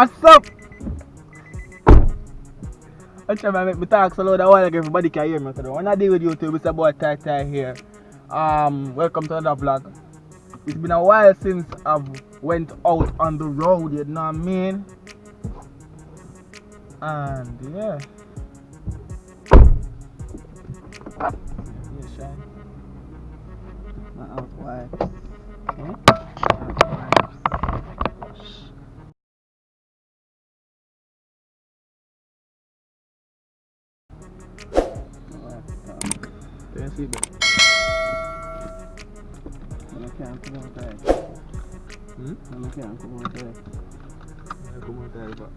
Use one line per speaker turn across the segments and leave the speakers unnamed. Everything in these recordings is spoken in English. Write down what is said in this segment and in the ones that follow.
What's up? I'm trying to make me talk so loud that while everybody can hear me. So when I deal with YouTube, it's about Ty here. Welcome to another vlog. It's been a while since I've went out on the road, you know what I mean? And yeah. Yeah, shine. My out wipes. Can you see that? I can't come out there. I can't come out there. I come out there, but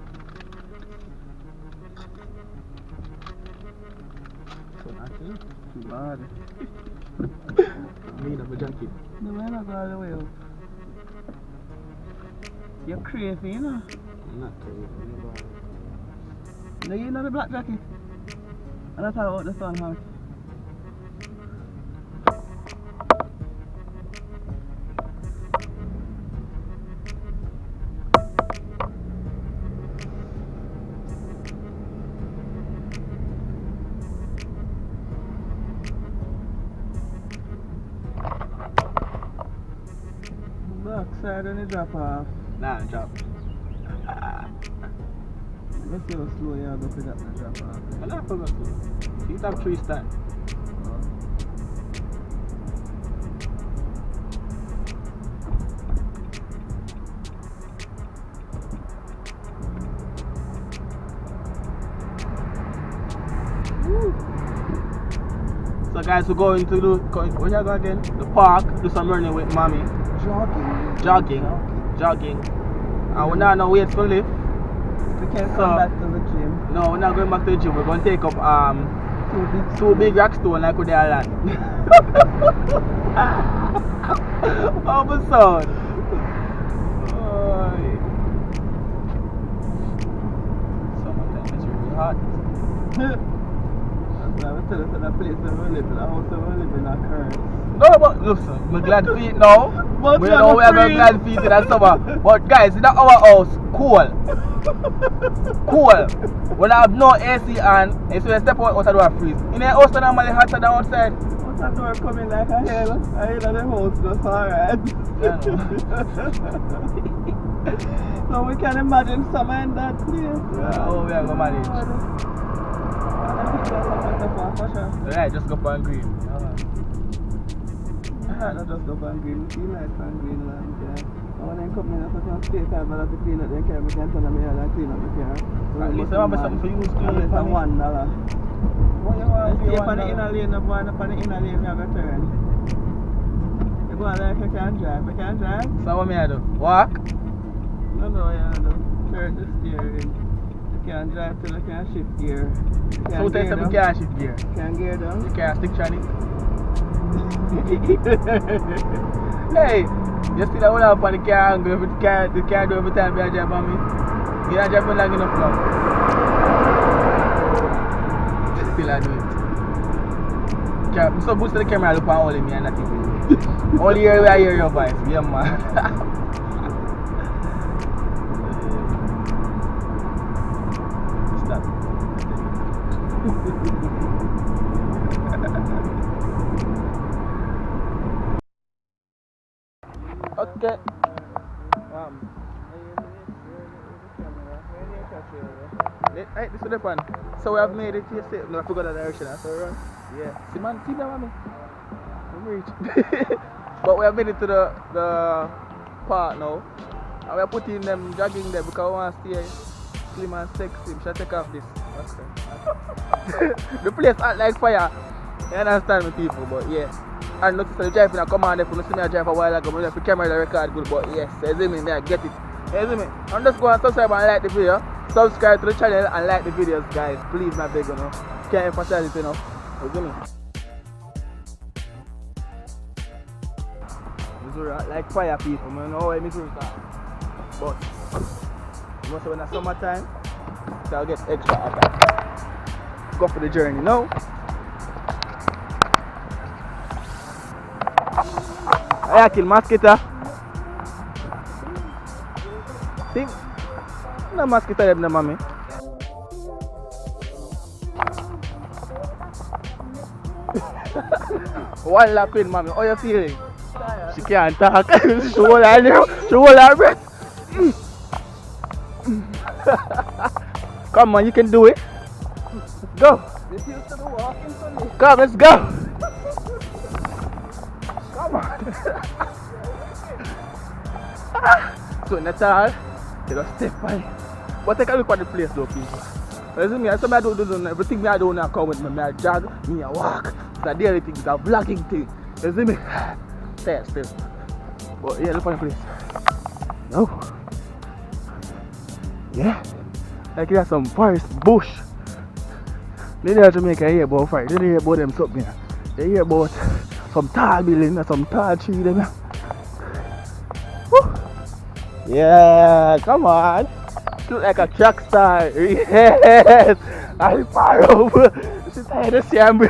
so nothing. Too bad. Me have a jacket. No, I'm not going all the way up. You're crazy, you know? I'm not crazy. No, you know the black jacket. And that's how the sun has. Backside and the drop off. Nah, drop. Let's see how slow you go for that drop off. I'm not forgot to. You have 3 stands. So guys, we're going to do, where you go again? The park, do some running with mommy. Jogging. And we're not wait for lift.
We can't come back to the gym.
No, we're not going back to the gym. We're going to take up two big rock stone like with the island. Oh my son. Summertime is really hot.
That's why we tell us that the place where we live in, the house where we live in, are current.
No, but listen, I'm glad feet now.
But
we know we are going glad feet in the summer. But guys, in our house, cool. Cool. When I have no AC on, and so I step out the door freeze. In the house, normally hotter than outside.
Outside door coming like a hell. I hear that the house just alright. So we can imagine summer in that place.
Yeah, oh, we are going to manage. Right, just go for green.
I don't just go for green. We feel like for green land. And when I come in, I can stay time and I have to clean up the car. We can tell them here and clean up the car.
At least I have something for you to clean
up. It's $1.
What you want?
Stay on the inner lane, up on the inner lane, we have a turn. You go like you can't drive. You can't drive?
So what me I do? Walk?
No, you do. Turn the steering. You can't drive till you can shift gear.
So tell you can't shift gear.
Can't gear down?
You can't stick to it. Hey, you still hold up on the car and go over the car do every time you drive on me. You don't drive long enough now. Still I do it. I'm so boost to the camera look on all of me and nothing. Only here I hear your voice, yeah man. Stop. Okay. Hey, this is the one. So we have made it here. No, I forgot the direction. I saw run. Yeah. See man, see that mommy. I'm reach. But we have made it to the park now. And we are putting them jogging there because we want to stay slim and sexy. We should take off this. Okay. The place act like fire. You understand me people, but yeah. And notice the driving and come on if you see me I drive a while ago, but if the camera the record good, but yes, you see me there, get it. You see me? And just go and subscribe and like the video. Subscribe to the channel and like the videos, guys. Please, my beg, you know. Can't emphasize it enough. You see me? Missouri like fire people, man. Know why Missouri start. But you must say when it's summertime, so I'll get extra hot. Go for the journey, no? I kill mosquito. See? No mosquito them, no mommy. One lap in, mommy. How you feeling? She can't talk. She hold her breath. Come on, you can do it. Go.
This used to the walking for me.
Come, let's go. Come on. So that's all. You just step on it. But take a look at the place though, people. Listen me, somebody do everything I do now come with me. I jog, me I walk. It's a daily thing, it's a vlogging thing. You see me? Stay still. But yeah, look at the place. No. Yeah. Like there's some forest bush. They there Jamaica hear about fire. They hear about them something. They hear about some tall building and some tall tree them. Woo. Yeah, come on. Look like a track star. Yes. I'm far over. She's tired of seeing me.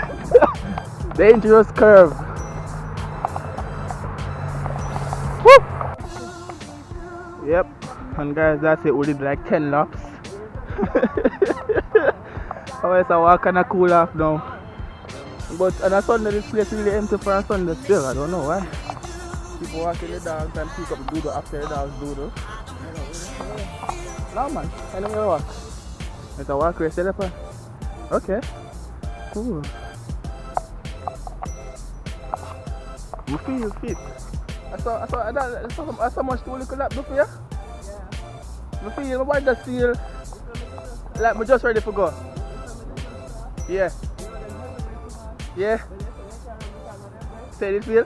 Dangerous curve. Woo. Yep. And guys, that's it. We did like 10 laps. Oh, it's a walk and a cool off now. But on a Sunday, this place is really empty for a Sunday still. I don't know why. People walking the dogs and pick up the doodle after the dogs doodle. No man, I know you walk. It's a walk race, elephant. Okay. Cool. You feel fit. I saw much to look at before you. I feel, my body just feel like I'm just ready for go. Yeah. Yeah. Say it feel?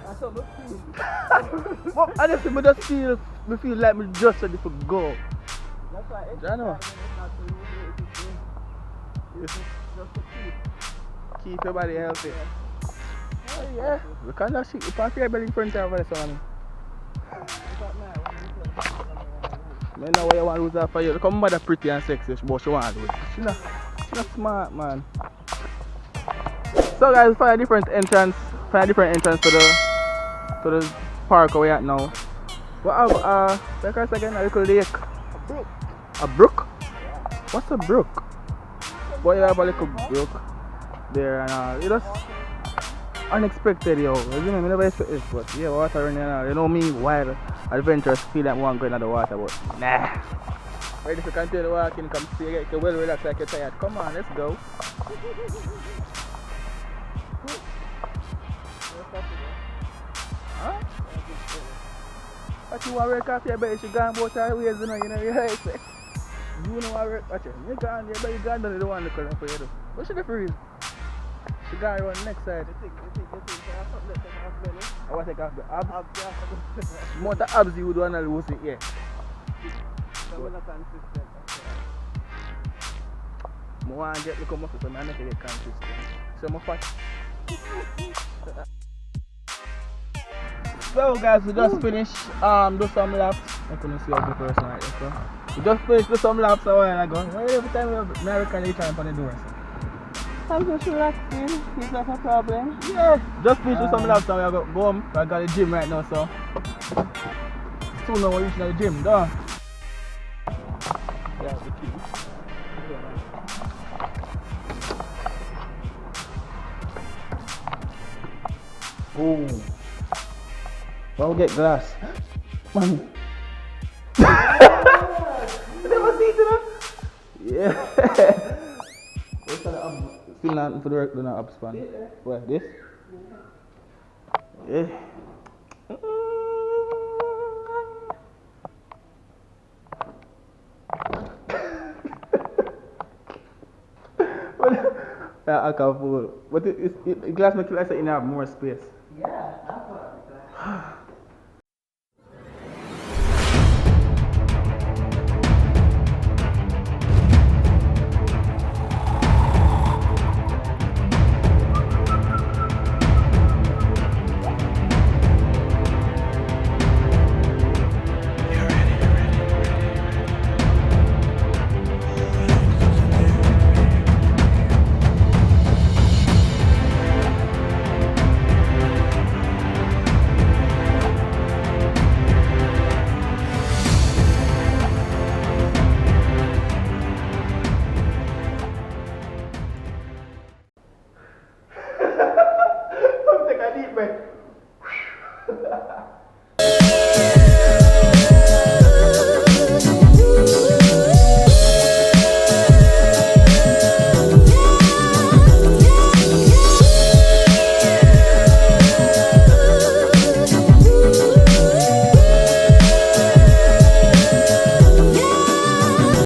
But honestly, I just feel like I'm just ready for go.
That's why
I know. Keep your body healthy. Oh yeah. We can't just shit. You can't feel your belly in front of us, son. I know what you want to lose that for you. Look how mother pretty and sexy, but she want to do it. She's not smart, man. So guys, find a different entrance to the park where we at now. We have like us again, a little lake. A brook? What's a brook? But you have a little brook there and it just unexpected, yo. You know, I never expect this, but yeah, water running and you know me, wild adventurous feel like one going in the water, but nah. Ready to continue walking, come see you get well relaxed like you're tired. Come on, let's go. Huh? But you want to work off your belly, she gone both her ways, you know, you right? You know what work, watch it. You gone, your belly gone down the one look for you do. What should the freeze? She got her on the next side.
You think
I want to take off the abs. More the abs you would want to lose it, yeah.
So we're not consistent.
I want to get the muscle so I make it consistent. So I'm fat. So guys, we just finished do some laps. I couldn't see a good person right there. So we just finished do some laps a while ago. Every time we have American they try on the door. So.
I'm just relaxing. Is that a problem?
Yeah. Just finished do some laps and we go home. I got the gym right now, so soon now we're reaching the gym, done. Yeah, the key. Oh. Well, we'll get glass. Money. You never see it, yeah. What's the still not for the work, do not upspan. What, this? Yeah. Yeah, I can fool. But it glass makes it like you have more space.
Yeah, that's what I